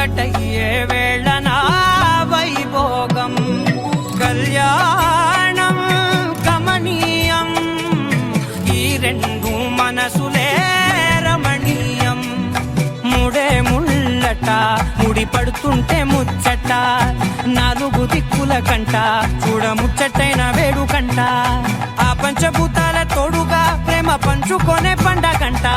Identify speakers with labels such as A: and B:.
A: ఒకటయ్యే వేళనా వైభోగం కళ్యాణం కమనీయం ఈ రెండు మనసులే రమణీయం ముడే ముళ్ళట ముడి పడుతుంటే ముచ్చట నాలుగు దిక్కుల కంట చూడ ముచ్చటైన వేడుకంట ఆ పంచభూతాల తోడుగా ప్రేమ పంచుకొనే పండగంట